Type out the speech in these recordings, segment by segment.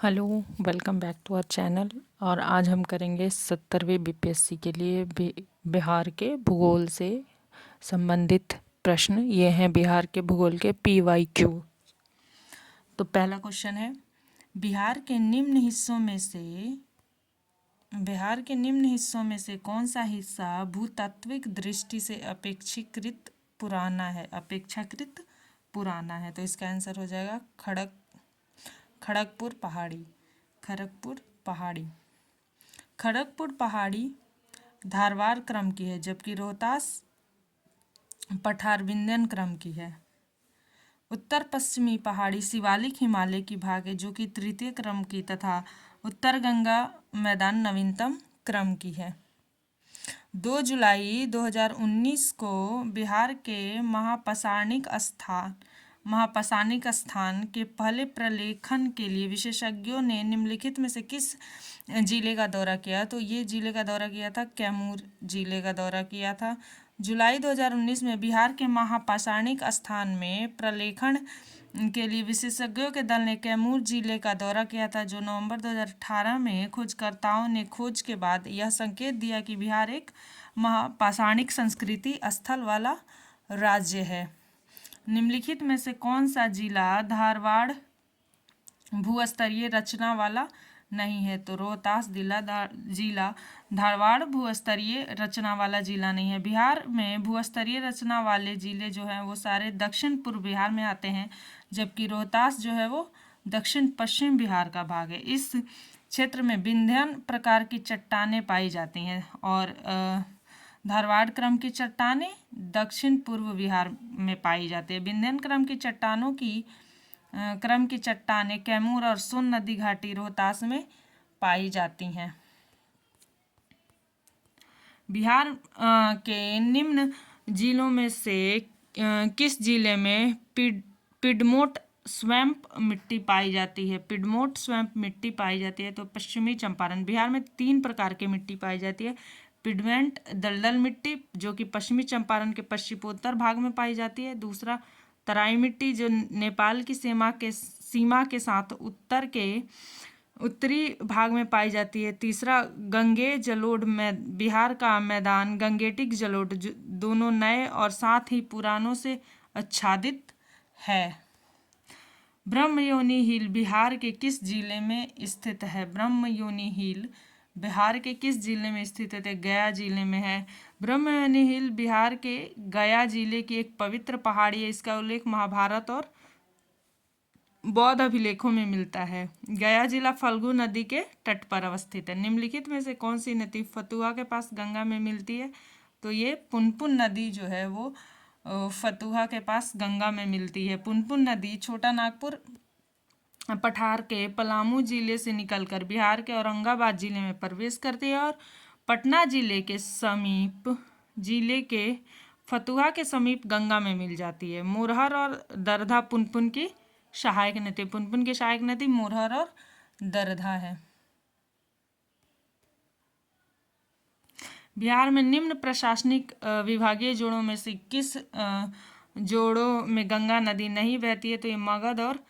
Hello, welcome back to our channel. और आज हम करेंगे 70वीं बीपीएससी के लिए बिहार के भूगोल से संबंधित प्रश्न। ये हैं बिहार के भूगोल के PYQ। तो पहला क्वेश्चन है, बिहार के निम्न हिस्सों में से कौन सा हिस्सा भूतात्विक दृष्टि से अपेक्षाकृत पुराना है। तो इसका आंसर हो जाएगा खड़गपुर पहाड़ी धारवाड़ क्रम की है, जबकि रोहतास पठार विंध्यन क्रम की है। उत्तर पश्चिमी पहाड़ी शिवालिक हिमालय की भाग है, जो कि तृतीय क्रम की तथा उत्तर गंगा मैदान नवीनतम क्रम की है। 2 जुलाई 2019 को बिहार के महापाषाणिक स्थान के पहले प्रलेखन के लिए विशेषज्ञों ने निम्नलिखित में से किस जिले का दौरा किया। तो ये जिले का दौरा किया था, कैमूर जिले का दौरा किया था। जुलाई 2019 में बिहार के महापाषाणिक स्थान में प्रलेखन के लिए विशेषज्ञों के दल ने कैमूर जिले का दौरा किया था, जो नवंबर 2018 में खोजकर्ताओं ने खोज के बाद यह संकेत दिया कि बिहार एक महापाषाणिक संस्कृति स्थल वाला राज्य है। निम्नलिखित में से कौन सा जिला धारवाड़ भूस्तरीय रचना वाला नहीं है। तो रोहतास जिला धारवाड़ भूस्तरीय रचना वाला जिला नहीं है। बिहार में भूस्तरीय रचना वाले जिले जो हैं वो सारे दक्षिण पूर्व बिहार में आते हैं, जबकि रोहतास जो है वो दक्षिण पश्चिम बिहार का भाग है। इस क्षेत्र में विंध्यन प्रकार की चट्टानें पाई जाती हैं और धारवाड़ क्रम की चट्टानें दक्षिण पूर्व बिहार में पाई जाती है। विंध्यन क्रम की चट्टानें कैमूर और सोन नदी घाटी रोहतास में पाई जाती हैं। बिहार के निम्न जिलों में से किस जिले में पिडमोट स्वैम्प मिट्टी पाई जाती है। पिडमोट स्वैम्प मिट्टी पाई जाती है तो पश्चिमी चंपारण। बिहार में 3 प्रकार की मिट्टी पाई जाती है। पिडमेंट दलदल मिट्टी, जो कि पश्चिमी चंपारण के पश्चिमोत्तर भाग में पाई जाती है। दूसरा तराई मिट्टी, जो नेपाल की सीमा के साथ उत्तर के उत्तरी भाग में पाई जाती है। तीसरा गंगे जलोढ़ में बिहार का मैदान गंगेटिक जलोढ़, दोनों नए और साथ ही पुरानों से आच्छादित है। ब्रह्मयोनी हिल बिहार के किस जिले में स्थित है। ब्रह्मयोनी हिल बिहार के किस जिले में स्थित है। गया जिले में है। ब्रह्मयोनी हिल बिहार के गया जिले की एक पवित्र पहाड़ी है। इसका उल्लेख महाभारत और बौद्ध अभिलेखों में मिलता है। गया जिला फल्गु नदी के तट पर अवस्थित है। निम्नलिखित में से कौन सी नदी फतुहा के पास गंगा में मिलती है। तो ये पुनपुन नदी जो है वो फतुहा के पास गंगा में मिलती है। पुनपुन नदी छोटा नागपुर पठार के पलामू जिले से निकलकर बिहार के औरंगाबाद जिले में प्रवेश करती है और पटना जिले के फतुहा के समीप गंगा में मिल जाती है। मोरहर और दरधा पुनपुन की सहायक नदी। पुनपुन की सहायक नदी मोरहर और दरधा है। बिहार में निम्न प्रशासनिक विभागीय जोड़ों में से किस जोड़ों में गंगा नदी नहीं बहती है। तो ये मगध और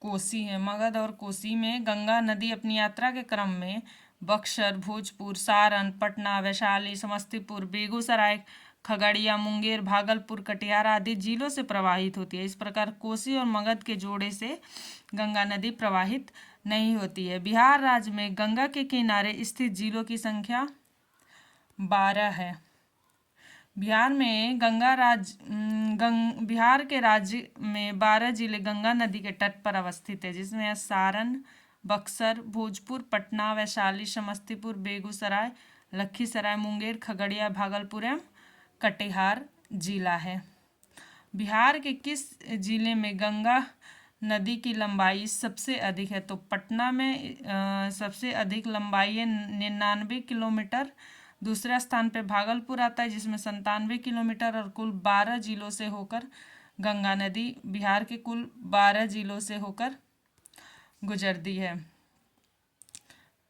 कोसी है। मगध और कोसी में गंगा नदी अपनी यात्रा के क्रम में बक्सर, भोजपुर, सारण, पटना, वैशाली, समस्तीपुर, बेगूसराय, खगड़िया, मुंगेर, भागलपुर, कटिहार आदि जिलों से प्रवाहित होती है। इस प्रकार कोसी और मगध के जोड़े से गंगा नदी प्रवाहित नहीं होती है। बिहार राज्य में गंगा के किनारे स्थित जिलों की संख्या 12 है। बिहार के राज्य में 12 जिले गंगा नदी के तट पर अवस्थित है, जिसमें सारण, बक्सर, भोजपुर, पटना, वैशाली, समस्तीपुर, बेगूसराय, लखीसराय, मुंगेर, खगड़िया, भागलपुर एवं कटिहार जिला है। बिहार के किस जिले में गंगा नदी की लंबाई सबसे अधिक है। तो पटना में सबसे अधिक लंबाई है 99 किलोमीटर। दूसरा स्थान पे भागलपुर आता है, जिसमें 97 किलोमीटर और कुल 12 जिलों से होकर गंगा नदी बिहार के कुल 12 जिलों से होकर गुजरती है।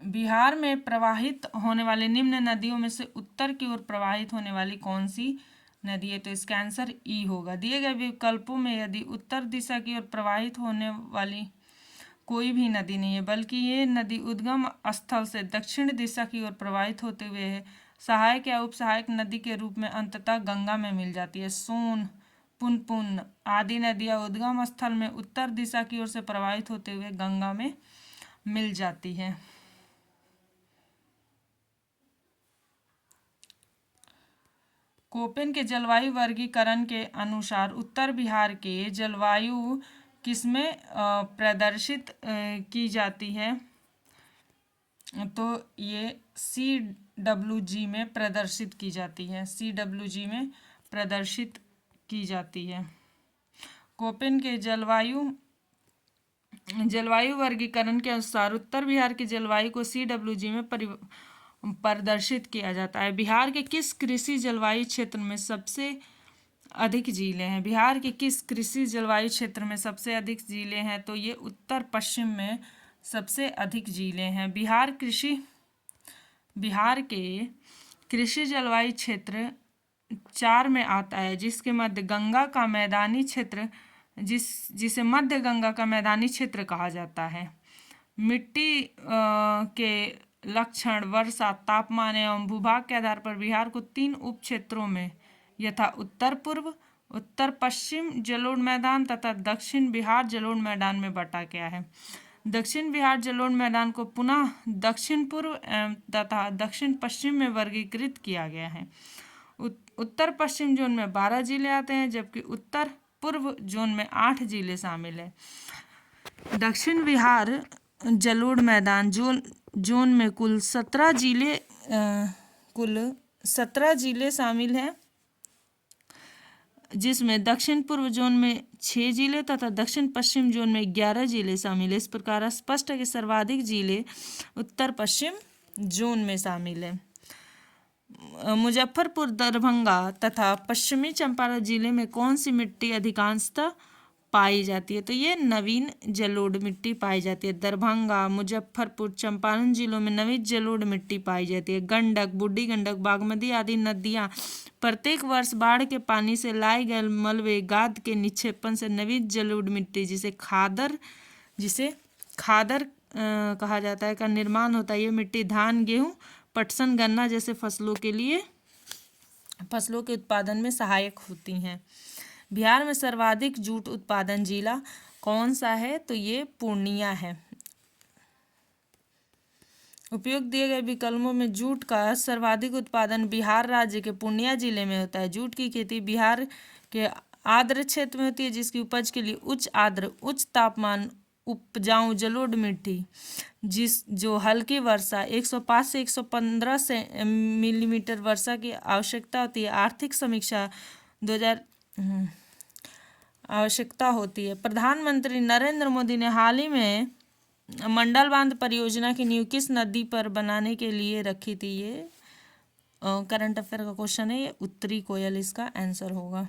बिहार में प्रवाहित होने वाली निम्न नदियों में से उत्तर की ओर प्रवाहित होने वाली कौन सी नदी है। तो इसका आंसर ई होगा। दिए गए विकल्पों में यदि उत्तर दिशा की ओर प्रवाहित होने वाली कोई भी नदी नहीं है, बल्कि ये नदी उद्गम स्थल से दक्षिण दिशा की ओर प्रवाहित होते हुए है सहायक या उपसहायक नदी के रूप में अंततः गंगा में मिल जाती है। सोन, पुनपुन आदि नदियां उद्गम स्थल में उत्तर दिशा की ओर से प्रवाहित होते हुए गंगा में मिल जाती है। कोपेन के जलवायु वर्गीकरण के अनुसार उत्तर बिहार के जलवायु किसमें प्रदर्शित की जाती है, तो ये CWG में प्रदर्शित की जाती है, CWG में प्रदर्शित की जाती है। कोपेन के जलवायु वर्गीकरण के अनुसार उत्तर बिहार की जलवायु को CWG में प्रदर्शित किया जाता है। बिहार के किस कृषि जलवायु क्षेत्र में सबसे अधिक झीलें हैं? बिहार के किस कृषि जलवायु क्षेत्र में सबसे अधिक झीलें हैं? तो ये उत्तर पश्चिम में सबसे अधिक झीलें हैं। बिहार के कृषि जलवायु क्षेत्र 4 में आता है, जिसके मध्य गंगा का मैदानी क्षेत्र जिसे मध्य गंगा का मैदानी क्षेत्र कहा जाता है। मिट्टी के लक्षण, वर्षा, तापमान एवं भूभाग के आधार पर बिहार को 3 उप क्षेत्रों में यथा उत्तर पूर्व, उत्तर पश्चिम जलोढ़ मैदान तथा दक्षिण बिहार जलोढ़ मैदान में बांटा गया है। दक्षिण बिहार जलोढ़ मैदान को पुनः दक्षिण पूर्व तथा दक्षिण पश्चिम में वर्गीकृत किया गया है। उत्तर पश्चिम जोन में 12 जिले आते हैं, जबकि उत्तर पूर्व जोन में 8 जिले शामिल है। दक्षिण बिहार जलोढ़ मैदान जोन में कुल 17 जिले शामिल हैं, जिसमें दक्षिण पूर्व जोन में 6 जिले तथा दक्षिण पश्चिम जोन में 11 जिले शामिल है। इस प्रकार स्पष्ट है कि सर्वाधिक जिले उत्तर पश्चिम जोन में शामिल है। मुजफ्फरपुर, दरभंगा तथा पश्चिमी चंपारण जिले में कौन सी मिट्टी अधिकांशतः पाई जाती है? तो ये नवीन जलोढ़ मिट्टी पाई जाती है। दरभंगा, मुजफ्फरपुर, चंपारण जिलों में नवीन जलोढ़ मिट्टी पाई जाती है। गंडक, बूढ़ी गंडक, बागमती आदि नदियां प्रत्येक वर्ष बाढ़ के पानी से लाए गए मलबे गाद के निक्षेपण से नवीन जलोढ़ मिट्टी जिसे खादर कहा जाता है का निर्माण होता है। ये मिट्टी धान, गेहूं, पटसन, गन्ना जैसे फसलों के उत्पादन में सहायक होती हैं। बिहार में सर्वाधिक जूट उत्पादन जिला कौन सा है? तो ये पूर्णिया है। उपयुक्त दिए गए विकल्पों में जूट का सर्वाधिक उत्पादन बिहार राज्य के पूर्णिया जिले में होता है। जूट की खेती बिहार के आर्द्र क्षेत्र में होती है, जिसकी उपज के लिए उच्च आर्द्र, उच्च तापमान, उपजाऊ जलोढ़ मिट्टी जो हल्की वर्षा 105 से 115 मिलीमीटर वर्षा की आवश्यकता होती है। आर्थिक समीक्षा 2000 आवश्यकता होती है। प्रधानमंत्री नरेंद्र मोदी ने हाल ही में मंडल बांध परियोजना की नींव किस नदी पर बनाने के लिए रखी थी? ये करंट अफेयर का क्वेश्चन है, ये उत्तरी कोयल इसका आंसर होगा।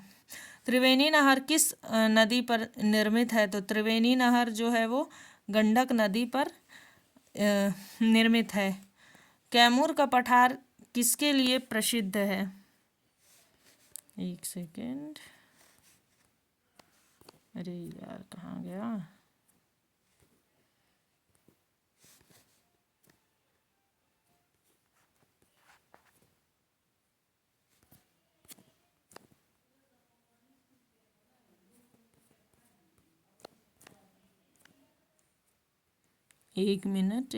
त्रिवेणी नहर किस नदी पर निर्मित है? तो त्रिवेणी नहर जो है वो गंडक नदी पर निर्मित है। कैमूर का पठार किसके लिए प्रसिद्ध है? एक सेकेंड, अरे यार कहाँ गया? एक मिनट।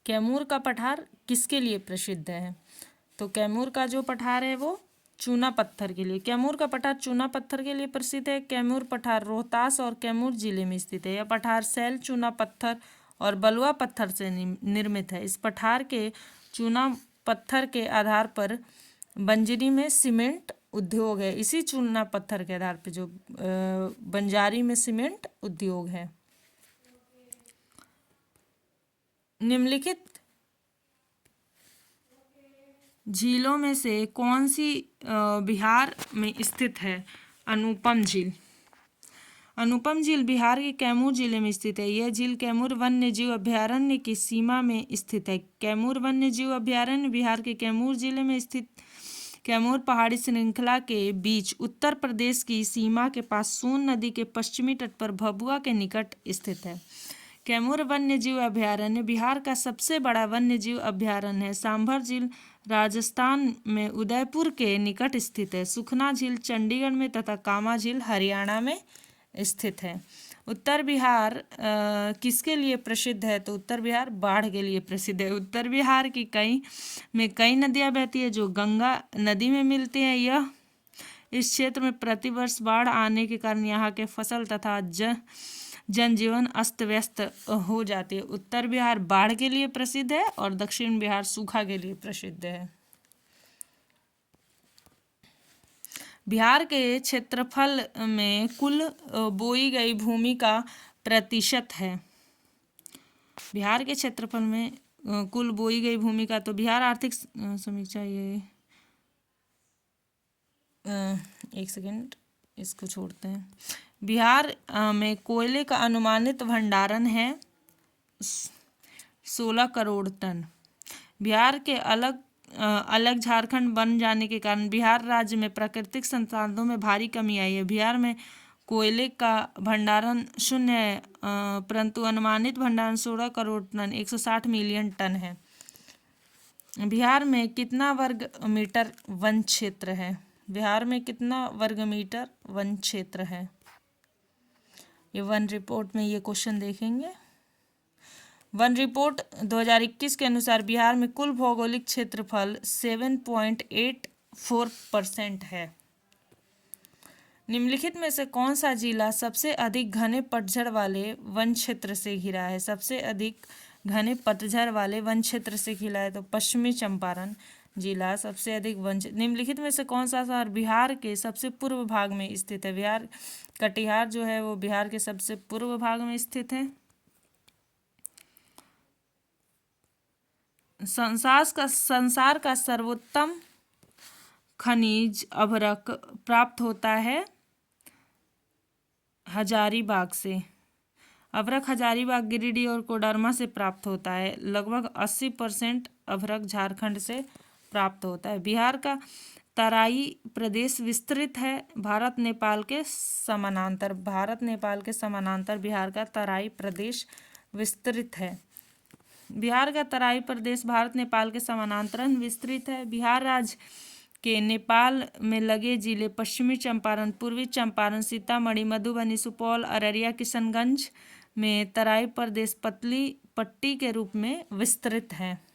कैमूर का पठार किसके लिए प्रसिद्ध है? तो कैमूर का जो पठार है वो चूना पत्थर के लिए। कैमूर का पठार चूना पत्थर के लिए प्रसिद्ध है। कैमूर पठार रोहतास और कैमूर जिले में स्थित है। यह पठार सैल, चूना पत्थर और बलुआ पत्थर से निर्मित है। इस पठार के चूना पत्थर के आधार पर बंजरी में सीमेंट उद्योग है। इसी चूना पत्थर के आधार पर जो बंजारी में सीमेंट उद्योग है। निम्नलिखित झीलों में से कौन सी बिहार में स्थित है? अनुपम झील। अनुपम झील बिहार के कैमूर जिले में स्थित है। यह झील कैमूर वन्य जीव अभयारण्य की सीमा में स्थित है। कैमूर वन्य जीव अभयारण्य बिहार के कैमूर जिले में स्थित कैमूर पहाड़ी श्रृंखला के बीच उत्तर प्रदेश की सीमा के पास सोन नदी के पश्चिमी तट पर भभुआ के निकट स्थित है। कैमूर वन्यजीव अभयारण्य बिहार का सबसे बड़ा वन्यजीव अभयारण्य है। सांभर झील राजस्थान में उदयपुर के निकट स्थित है। सुखना झील चंडीगढ़ में तथा कामा झील हरियाणा में स्थित है। उत्तर बिहार किसके लिए प्रसिद्ध है? तो उत्तर बिहार बाढ़ के लिए प्रसिद्ध है। उत्तर बिहार की कई नदियां बहती है जो गंगा नदी में मिलती हैं। यह इस क्षेत्र में प्रतिवर्ष बाढ़ आने के कारण यहाँ के फसल तथा जनजीवन अस्त व्यस्त हो जाती है। उत्तर बिहार बाढ़ के लिए प्रसिद्ध है और दक्षिण बिहार सूखा के लिए प्रसिद्ध है। बिहार के क्षेत्रफल में कुल बोई गई भूमि का प्रतिशत है। बिहार के क्षेत्रफल में कुल बोई गई भूमि का, तो बिहार आर्थिक समीक्षा, ये एक सेकेंड इसको छोड़ते हैं। बिहार में कोयले का अनुमानित भंडारण है 16 करोड़ टन। बिहार के अलग झारखंड बन जाने के कारण बिहार राज्य में प्राकृतिक संसाधनों में भारी कमी आई है। बिहार में कोयले का भंडारण शून्य है, परंतु अनुमानित भंडारण 16 करोड़ टन 160 मिलियन टन है। बिहार में कितना वर्ग मीटर वन क्षेत्र है? बिहार में कितना वर्ग मीटर वन क्षेत्र है? ये वन रिपोर्ट में ये क्वेश्चन देखेंगे। वन रिपोर्ट 2021 के अनुसार बिहार में कुल भौगोलिक क्षेत्रफल 7.84% है। निम्नलिखित में से कौन सा जिला सबसे अधिक घने पतझड़ वाले वन क्षेत्र से घिरा है? सबसे अधिक घने पतझड़ वाले वन क्षेत्र से घिरा है तो पश्चिमी चंपारण जिला सबसे अधिक वन। निम्नलिखित में से कौन सा शहर बिहार के सबसे पूर्व भाग में स्थित है? बिहार कटिहार जो है वो बिहार के सबसे पूर्व भाग में स्थित है। संसार का सर्वोत्तम खनिज अभ्रक प्राप्त होता है हजारीबाग से। अभ्रक हजारीबाग, गिरिडीह और कोडरमा से प्राप्त होता है। लगभग 80% अभ्रक झारखंड से प्राप्त होता है। बिहार का तराई प्रदेश विस्तृत है भारत नेपाल के समानांतर। बिहार का तराई प्रदेश विस्तृत है। बिहार का तराई प्रदेश भारत नेपाल के समानांतर विस्तृत है। बिहार राज्य के नेपाल में लगे जिले पश्चिमी चंपारण, पूर्वी चंपारण, सीतामढ़ी, मधुबनी, सुपौल, अररिया, किशनगंज में तराई प्रदेश पतली पट्टी के रूप में विस्तृत है।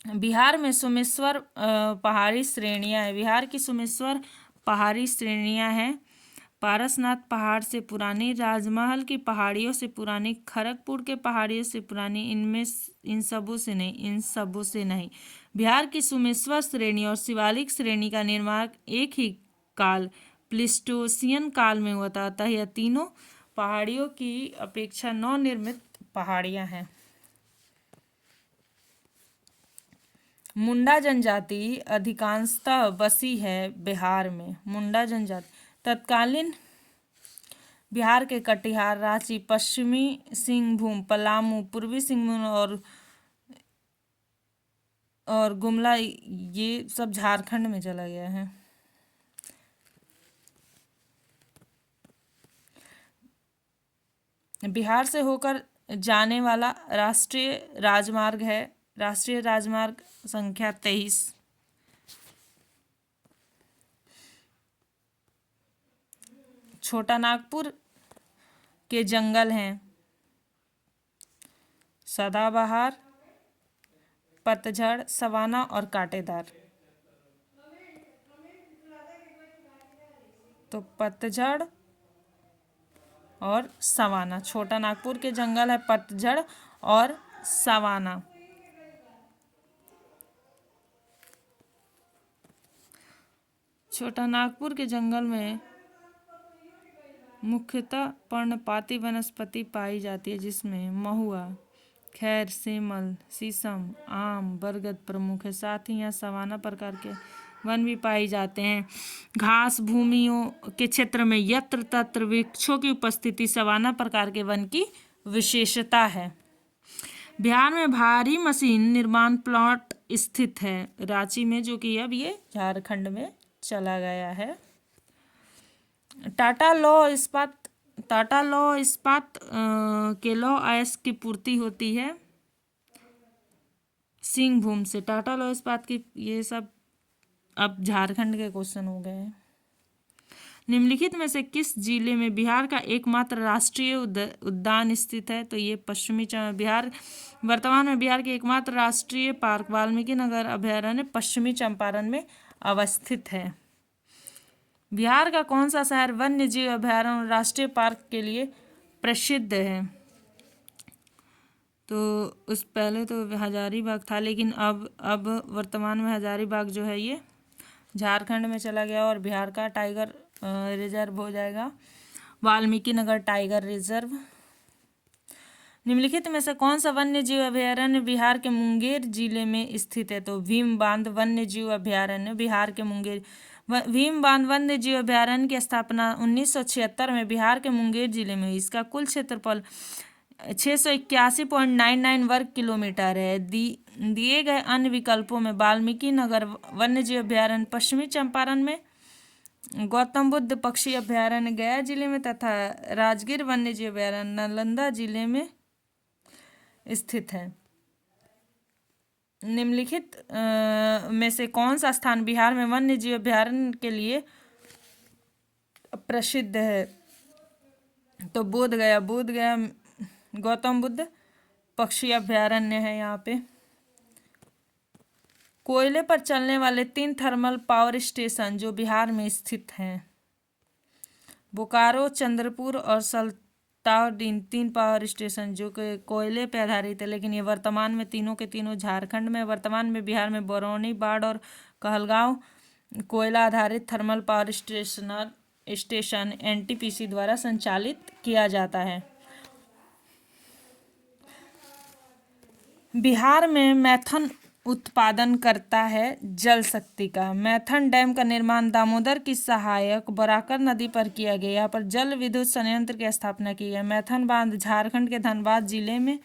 बिहार में सोमेश्वर पहाड़ी श्रेणियां हैं। बिहार की सोमेश्वर पहाड़ी श्रेणियां हैं। पारसनाथ पहाड़ से पुरानी, राजमहल की पहाड़ियों से पुरानी, खड़गपुर के पहाड़ियों से पुरानी, इन सबों से नहीं। बिहार की सोमेश्वर श्रेणी और शिवालिक श्रेणी का निर्माण एक ही काल प्लीस्टोसियन काल में हुआ था, अतः यह तीनों पहाड़ियों की अपेक्षा नवनिर्मित पहाड़ियां हैं। मुंडा जनजाति अधिकांशतः बसी है बिहार में। मुंडा जनजाति तत्कालीन बिहार के कटिहार, रांची, पश्चिमी सिंहभूम, पलामू, पूर्वी सिंहभूम और गुमला, ये सब झारखंड में चला गया है। बिहार से होकर जाने वाला राष्ट्रीय राजमार्ग है राष्ट्रीय राजमार्ग संख्या 23। छोटा नागपुर के जंगल हैं सदाबहार, पतझड़, सवाना और कांटेदार। तो पतझड़ और सवाना। छोटा नागपुर के जंगल है पतझड़ और सवाना। छोटा नागपुर के जंगल में मुख्यतः पर्णपाती वनस्पति पाई जाती है, जिसमें महुआ, खैर, सेमल, शीशम, आम, बरगद प्रमुख है। साथ ही यहाँ सवाना प्रकार के वन भी पाए जाते हैं। घास भूमियों के क्षेत्र में यत्र तत्र वृक्षों की उपस्थिति सवाना प्रकार के वन की विशेषता है। बिहार में भारी मशीन निर्माण प्लांट स्थित है, रांची में, जो कि अब ये झारखंड में चला गया है। टाटा लौह इस्पात के लौह अयस्क की पूर्ति होती है सिंहभूम से। टाटा लौह इस्पात की, ये सब अब झारखंड के क्वेश्चन हो गए हैं। निम्नलिखित में से किस जिले में बिहार का एकमात्र राष्ट्रीय उद्यान स्थित है? तो ये बिहार, वर्तमान में बिहार के एकमात्र राष्ट्रीय पार्क वाल्मीकि नगर अभयारण्य पश्चिमी चंपारण में अवस्थित है। बिहार का कौन सा शहर वन्य जीव अभयारण्य और राष्ट्रीय पार्क के लिए प्रसिद्ध है? तो उस पहले तो हजारीबाग था, लेकिन अब वर्तमान में हजारीबाग जो है ये झारखंड में चला गया और बिहार का टाइगर रिजर्व हो जाएगा वाल्मीकि नगर टाइगर रिजर्व। निम्नलिखित में से कौन सा वन्य जीव अभयारण्य बिहार के मुंगेर जिले में स्थित है? तो भीम बांध वन्य जीव अभयारण्य बिहार के मुंगेर। भीम बांध वन्य जीव अभयारण्य की स्थापना 1976 में बिहार के मुंगेर जिले में हुई। इसका कुल क्षेत्रफल 681.99 वर्ग किलोमीटर है। दिए गए अन्य विकल्पों में वाल्मीकि नगर वन्य जीव अभयारण्य पश्चिमी चंपारण में, गौतम बुद्ध पक्षी अभयारण्य गया जिले में तथा राजगीर वन्य जीव अभयारण्य नालंदा जिले में स्थित है। निम्नलिखित में से कौन सा स्थान बिहार में वन्य जीव अभयारण्य के लिए प्रसिद्ध है? तो बोधगया गौतम बुद्ध पक्षी अभयारण्य है यहाँ पे। कोयले पर चलने वाले 3 थर्मल पावर स्टेशन जो बिहार में स्थित हैं, बोकारो, चंद्रपुर और सल्ताउडीन, 3 पावर स्टेशन जो कि कोयले पर आधारित है, लेकिन ये वर्तमान में तीनों के तीनों झारखंड में, वर्तमान में बिहार में बरौनी, बाढ़ और कहलगांव कोयला आधारित थर्मल पावर स्टेशन एनटीपीसी द्वारा संचालित किया जाता है। बिहार में मैथन उत्पादन करता है जल शक्ति का। मैथन डैम का निर्माण दामोदर की सहायक बराकर नदी पर किया गया। यहाँ पर जल विद्युत संयंत्र की स्थापना की है। मैथन बांध झारखंड के धनबाद जिले में,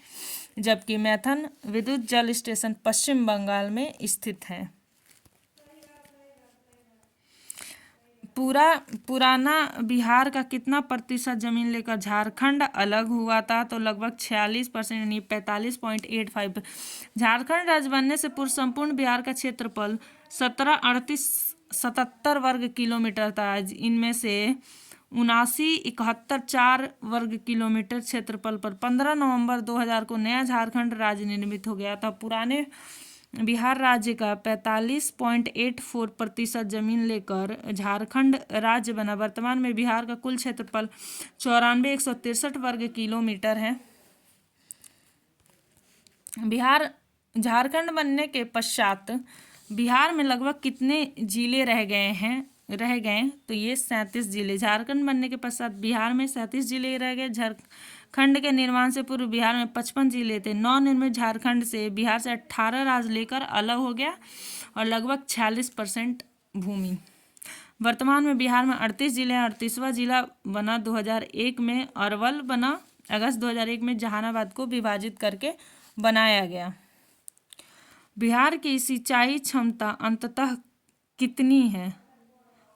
जबकि मैथन विद्युत जल स्टेशन पश्चिम बंगाल में स्थित है। पुराना बिहार का कितना प्रतिशत जमीन लेकर झारखंड अलग हुआ था? तो लगभग 46% यानी 45.85। झारखंड राज्य बनने से पूर्व संपूर्ण बिहार का क्षेत्रफल 173877 वर्ग किलोमीटर था। इनमें से 7971 वर्ग किलोमीटर क्षेत्रफल पर 15 नवंबर 2000 को नया झारखंड राज्य निर्मित हो गया था। पुराने बिहार राज्य का 45.84% जमीन लेकर झारखंड राज्य बना। वर्तमान में बिहार का कुल क्षेत्रफल 94,163 वर्ग किलोमीटर है। झारखंड बनने के पश्चात बिहार में लगभग कितने जिले रह गए? तो ये 37 जिले। झारखंड बनने के पश्चात बिहार में 37 जिले रह गए। झारखंड के निर्माण से पूर्व बिहार में 55 जिले थे। नवनिर्मित झारखंड से बिहार से 18 राज्य लेकर अलग हो गया और लगभग 46% भूमि। वर्तमान में बिहार में 38 जिले हैं। 38वां जिला बना 2001 में। अरवल बना अगस्त 2001 में। जहानाबाद को विभाजित करके बनाया गया। बिहार की सिंचाई क्षमता अंततः कितनी है?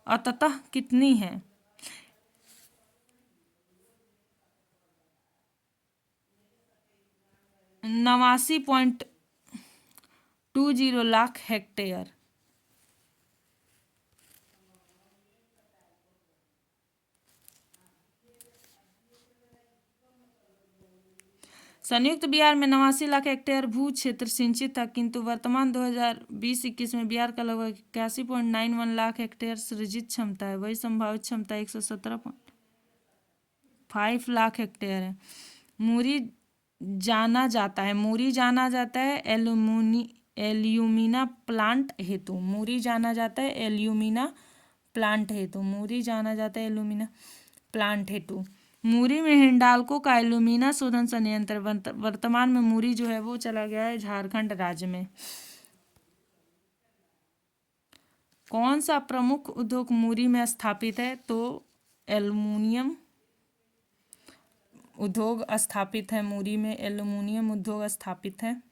89.20 लाख हेक्टेयर। संयुक्त बिहार में 89 लाख हेक्टेयर भू क्षेत्र सिंचित था, किंतु वर्तमान 2020-21 में बिहार का लगभग 81.91 लाख हेक्टेयर सृजित क्षमता है। वही संभावित क्षमता 117.5 लाख हेक्टेयर है। मूरी जाना जाता है एल्यूमिना प्लांट हेतु। मूरी जाना जाता है एल्यूमिना प्लांट हेतु। मूरी में हिंडाल्को का एल्यूमिना शोधन संयंत्र। वर्तमान में मूरी जो है वो चला गया है झारखंड राज्य में। कौन सा प्रमुख उद्योग मूरी में स्थापित है? तो एल्युमिनियम उद्योग स्थापित है मूरी में। एल्युमिनियम उद्योग स्थापित है।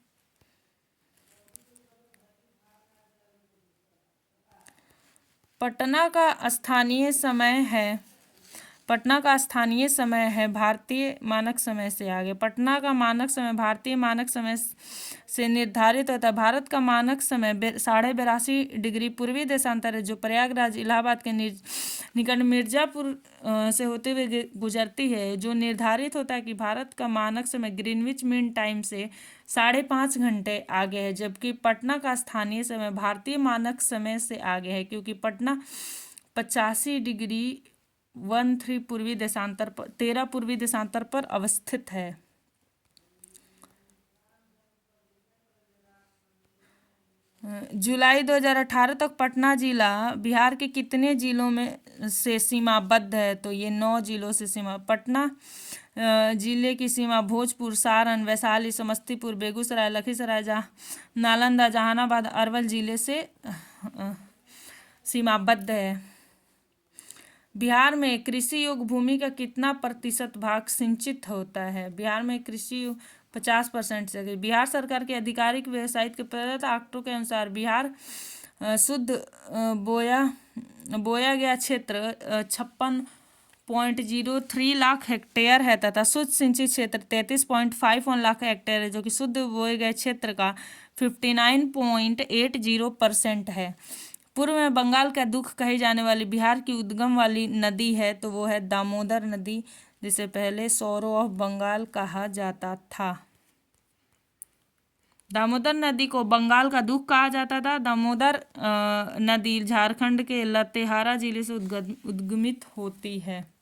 पटना का स्थानीय समय भारतीय मानक समय से आगे। पटना का मानक समय भारतीय मानक समय से निर्धारित होता है। भारत का मानक समय 82.5 डिग्री पूर्वी देशांतर है, जो प्रयागराज इलाहाबाद के निकट मिर्जापुर से होते हुए गुजरती है, जो निर्धारित होता है कि भारत का मानक समय ग्रीनविच मीन टाइम से 5.5 घंटे आगे है, जबकि पटना का स्थानीय समय भारतीय मानक समय से आगे है, क्योंकि पटना 85.13 पूर्वी देशांतर पर अवस्थित है। जुलाई 2018 तक पटना जिला बिहार के कितने जिलों में से सीमाबद्ध है? तो ये 9 जिलों से सीमा। पटना जिले की सीमा भोजपुर, सारण, वैशाली, समस्तीपुर, बेगूसराय, लखीसराय, नालंदा, जहानाबाद, अरवल जिले से सीमाबद्ध है। बिहार में कृषि योग्य भूमि का कितना प्रतिशत भाग सिंचित होता है? बिहार में कृषि 50% से। बिहार सरकार के आधिकारिक वेबसाइट के प्रदत्त आंकड़ों के अनुसार बिहार शुद्ध बोया गया क्षेत्र 56.03 लाख हेक्टेयर है तथा शुद्ध सिंचित क्षेत्र 33.51 लाख हेक्टेयर है, जो कि शुद्ध बोए गए क्षेत्र का 59.80% है। पूर्व में बंगाल का दुख कही जाने वाली बिहार की उद्गम वाली नदी है, तो वो है दामोदर नदी, जिसे पहले सौरो ऑफ बंगाल कहा जाता था। दामोदर नदी को बंगाल का दुख कहा जाता था। दामोदर नदी झारखंड के लतेहारा जिले से उद्गमित होती है।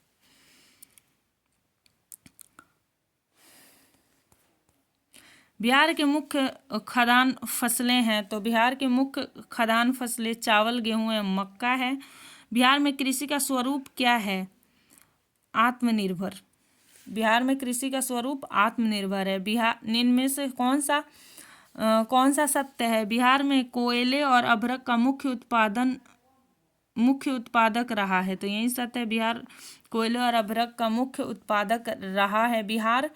बिहार के मुख्य खाद्यान्न फसलें हैं, तो बिहार के मुख्य खाद्यान्न फसलें चावल, गेहूं एवं मक्का है। बिहार में कृषि का स्वरूप क्या है? आत्मनिर्भर। बिहार में कृषि का स्वरूप आत्मनिर्भर है। बिहार इनमें से कौन सा सत्य है? बिहार में कोयले और अभ्रक का मुख्य उत्पादक रहा है, तो यही सत्य है। बिहार कोयले और अभ्रक का मुख्य उत्पादक रहा है। बिहार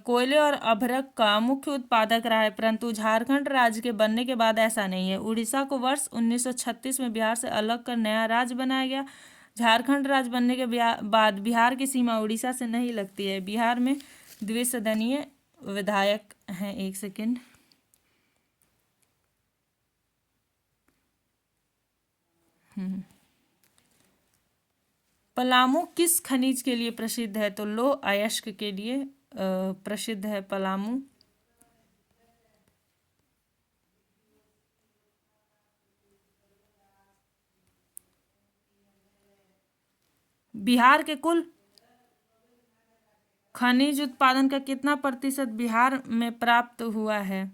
कोयले और अभ्रक का मुख्य उत्पादक रहा है, परंतु झारखंड राज्य के बनने के बाद ऐसा नहीं है। उड़ीसा को वर्ष 1936 में बिहार से अलग कर नया राज्य बनाया गया। झारखंड राज्य बनने के बाद बिहार की सीमा उड़ीसा से नहीं लगती है। बिहार में द्विसदनीय विधायक हैं। एक सेकेंड। पलामू किस खनिज के लिए प्रसिद्ध है? तो लौह अयस्क के लिए प्रसिद्ध है पलामू। बिहार के कुल खनिज उत्पादन का कितना प्रतिशत बिहार में प्राप्त हुआ है?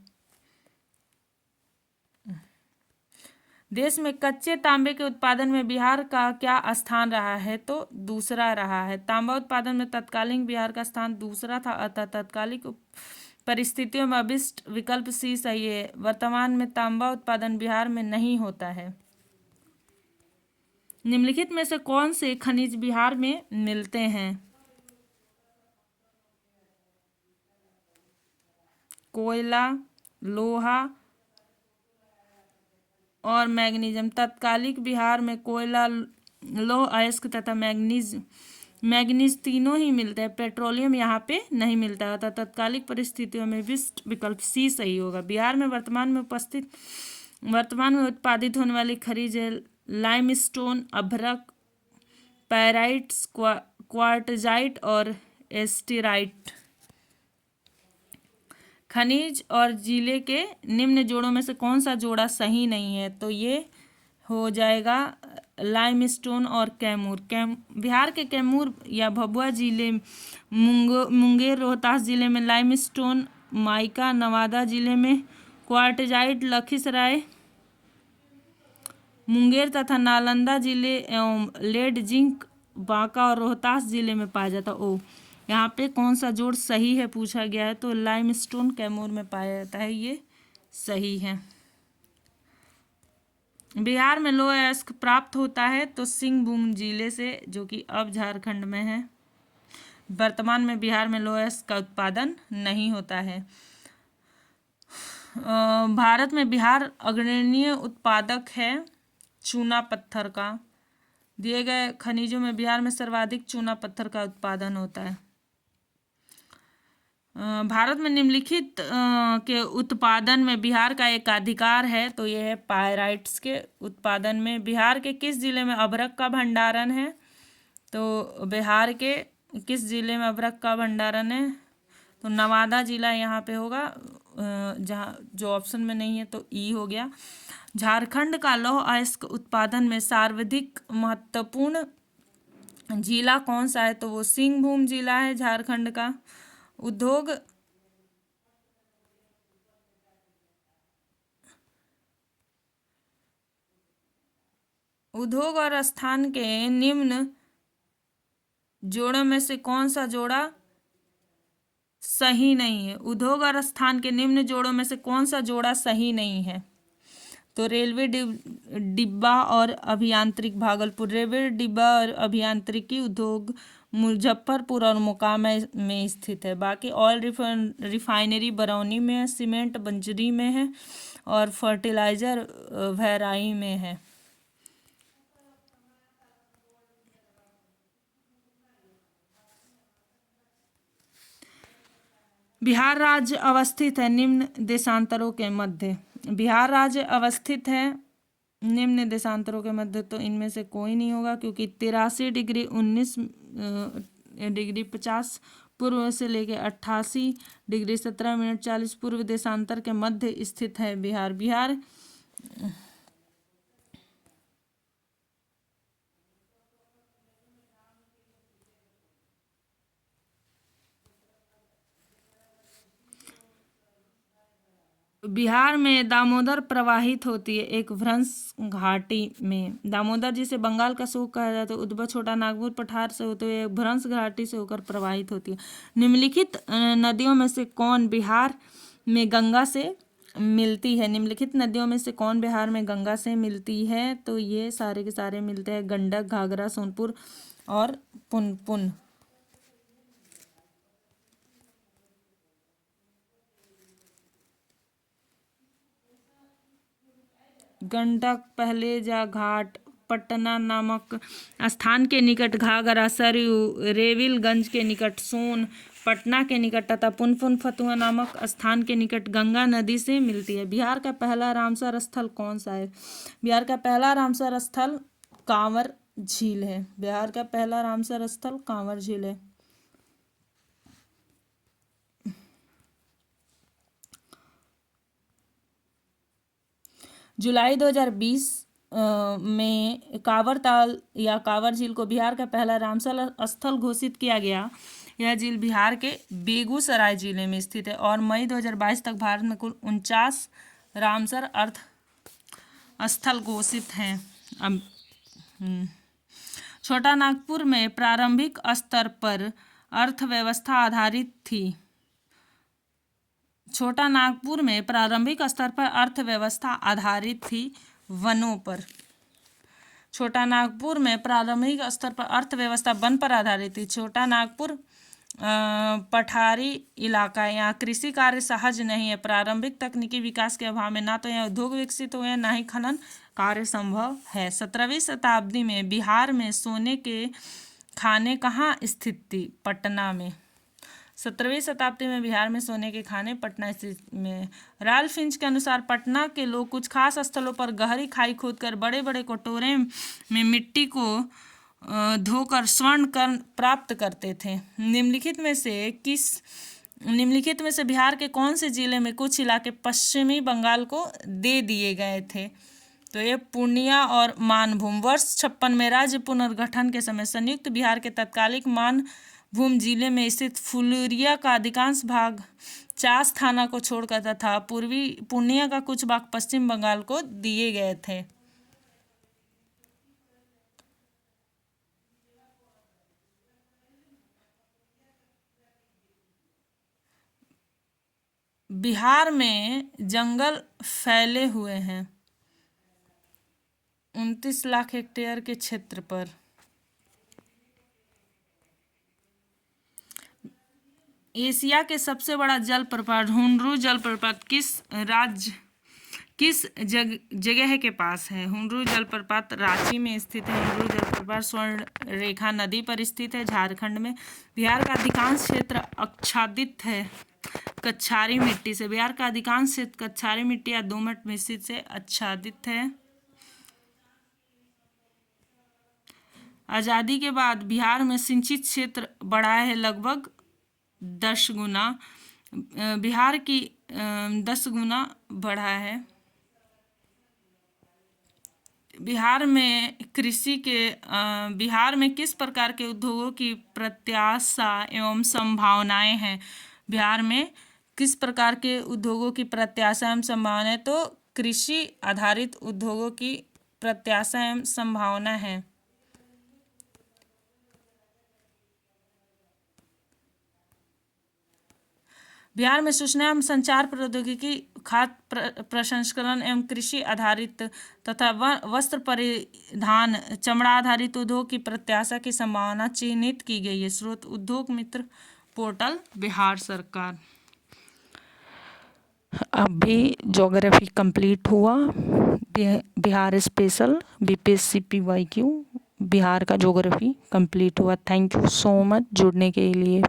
देश में कच्चे तांबे के उत्पादन में बिहार का क्या स्थान रहा है? तो दूसरा रहा है। तांबा उत्पादन में तत्कालीन बिहार का स्थान दूसरा था, अतः तत्कालिक परिस्थितियों में अभिष्ट विकल्प सी सही है। वर्तमान में तांबा उत्पादन बिहार में नहीं होता है। निम्नलिखित में से कौन से खनिज बिहार में मिलते हैं? कोयला, लोहा और मैग्नीशियम। तत्कालिक बिहार में कोयला, लौह अयस्क तथा मैग्नीज तीनों ही मिलते हैं। पेट्रोलियम यहाँ पे नहीं मिलता है, अतः तत्कालिक परिस्थितियों में विकल्प सी सही होगा। बिहार में वर्तमान में उत्पादित होने वाली खनिज है लाइमस्टोन, अभ्रक, पैराइट, क्वार्टजाइट और एस्टेराइट। खनिज और जिले के निम्न जोड़ों में से कौन सा जोड़ा सही नहीं है? तो ये हो जाएगा लाइमस्टोन और कैमूर। बिहार के कैमूर या भभुआ जिले, मुंगेर, रोहतास जिले में लाइमस्टोन, माइका नवादा जिले में, क्वार्टजाइट लखीसराय, मुंगेर तथा नालंदा जिले एवं लेड जिंक बांका और रोहतास जिले में पाया जाता। यहाँ पे कौन सा जोड़ सही है पूछा गया है, तो लाइमस्टोन कैमूर में पाया जाता है, ये सही है। बिहार में लौह अयस्क प्राप्त होता है तो सिंहभूम जिले से, जो कि अब झारखंड में है। वर्तमान में बिहार में लौह अयस्क का उत्पादन नहीं होता है। भारत में बिहार अग्रणी उत्पादक है चूना पत्थर का। दिए गए खनिजों में बिहार में सर्वाधिक चूना पत्थर का उत्पादन होता है। भारत में निम्नलिखित के उत्पादन में बिहार का एकाधिकार है, तो यह है पायराइट्स के उत्पादन में। बिहार के किस जिले में अभ्रक का भंडारण है? तो बिहार के किस जिले में अभ्रक का भंडारण है? तो नवादा जिला यहाँ पे होगा, जहाँ जो ऑप्शन में नहीं है तो ई हो गया। झारखंड का लौह अयस्क उत्पादन में सर्वाधिक महत्वपूर्ण जिला कौन सा है? तो वो सिंहभूम जिला है झारखंड का। उद्योग और स्थान के निम्न जोड़ों में से कौन सा जोड़ा सही नहीं है? उद्योग और स्थान के निम्न जोड़ों में से कौन सा जोड़ा सही नहीं है? तो रेलवे डिब्बा और अभियांत्रिक भागलपुर, रेलवे डिब्बा और अभियांत्रिकी उद्योग मुजफ्फरपुर और मोकामा में स्थित है। बाकी ऑयल रिफाइनरी बरौनी में है, सीमेंट बंजरी में है और फर्टिलाइजर भैराई में है। बिहार राज्य अवस्थित है निम्न देशांतरों के मध्य। बिहार राज्य अवस्थित है निम्न देशांतरों के मध्य, तो इनमें से कोई नहीं होगा, क्योंकि 83 डिग्री 19 डिग्री 50 पूर्व से लेके 88 डिग्री 17 मिनट 40 पूर्व देशांतर के मध्य स्थित है बिहार। बिहार में दामोदर प्रवाहित होती है एक भ्रंश घाटी में। दामोदर जिसे बंगाल का सूख कहा जाता है, उद्भव छोटा नागपुर पठार से होते हुए भ्रंश घाटी से होकर प्रवाहित होती है। निम्नलिखित नदियों में से कौन बिहार में गंगा से मिलती है? निम्नलिखित नदियों में से कौन बिहार में गंगा से मिलती है? तो ये सारे के सारे मिलते हैं, गंडक, घाघरा, सोनपुर और पुनपुन। गंडक पहलेजा घाट पटना नामक स्थान के निकट, घाघरा सरयू रेविलगंज के निकट, सोन पटना के निकट तथा पुनपुन फतुहा नामक स्थान के निकट गंगा नदी से मिलती है। बिहार का पहला रामसर स्थल कौन सा है? बिहार का पहला रामसर स्थल कांवर झील है। बिहार का पहला रामसर स्थल कांवर झील है। जुलाई 2020 में कांवर ताल या कांवर झील को बिहार का पहला रामसर स्थल घोषित किया गया। यह झील बिहार के बेगूसराय जिले में स्थित है और मई 2022 तक भारत में कुल 49 रामसर अर्थ स्थल घोषित हैं। छोटा नागपुर में प्रारंभिक स्तर पर अर्थव्यवस्था आधारित थी। छोटा नागपुर में प्रारंभिक स्तर पर अर्थव्यवस्था आधारित थी वनों पर। छोटा नागपुर में प्रारंभिक स्तर पर अर्थव्यवस्था वन पर आधारित थी। छोटा नागपुर पठारी इलाका है, यहाँ कृषि कार्य सहज नहीं है। प्रारंभिक तकनीकी विकास के अभाव में ना तो यहाँ उद्योग विकसित हुए हैं, ना ही खनन कार्य संभव है। 17वीं शताब्दी में बिहार में सोने के खाने कहाँ स्थित थी? पटना में। 17वीं शताब्दी में बिहार में सोने के खाने पटना स्थित में। रॉल्फ फिंच के अनुसार पटना के लोग कुछ खास स्थलों पर गहरी खाई खोदकर बड़े बड़े कटोरे में मिट्टी को धोकर स्वर्ण कर प्राप्त करते थे। निम्नलिखित में से बिहार के कौन से जिले में कुछ इलाके पश्चिमी बंगाल को दे दिए गए थे? तो ये पूर्णिया और मानभूम। वर्ष 56 में राज्य पुनर्गठन के समय संयुक्त बिहार के तत्कालिक मानभूम जिले में स्थित फुलरिया का अधिकांश भाग चास थाना को छोड़कर तथा पूर्वी पूर्णिया का कुछ भाग पश्चिम बंगाल को दिए गए थे। बिहार में जंगल फैले हुए हैं 29 लाख हेक्टेयर के क्षेत्र पर। एशिया के सबसे बड़ा जलप्रपात हुंडरू जलप्रपात किस राज्य किस जगह के पास है? हुंडरू जलप्रपात रांची में स्थित है। हुंडरू जलप्रपात स्वर्ण रेखा नदी पर स्थित है, झारखंड में। बिहार का अधिकांश क्षेत्र आच्छादित है कच्छारी मिट्टी से। बिहार का अधिकांश क्षेत्र कच्छारी मिट्टी या दोमट मिश्रित से आच्छादित है। आज़ादी के बाद बिहार में सिंचित क्षेत्र बढ़ा है लगभग 10 गुना। बिहार की 10 गुना बढ़ा है। बिहार में बिहार में किस प्रकार के उद्योगों की प्रत्याशा एवं संभावनाएं हैं? बिहार में किस प्रकार के उद्योगों की प्रत्याशा एवं संभावनाएं? तो कृषि आधारित उद्योगों की प्रत्याशा एवं संभावना है। बिहार में सूचना एवं संचार प्रौद्योगिकी, खाद्य प्रसंस्करण एवं कृषि आधारित तथा वस्त्र परिधान चमड़ा आधारित उद्योग की प्रत्याशा की संभावना चिन्हित की गई है। स्रोत उद्योग मित्र पोर्टल, बिहार सरकार। अभी ज्योग्राफी कंप्लीट हुआ। Bihar special BPSC PYQ Bihar का ज्योग्राफी कंप्लीट हुआ। थैंक यू सो मच जुड़ने के लिए।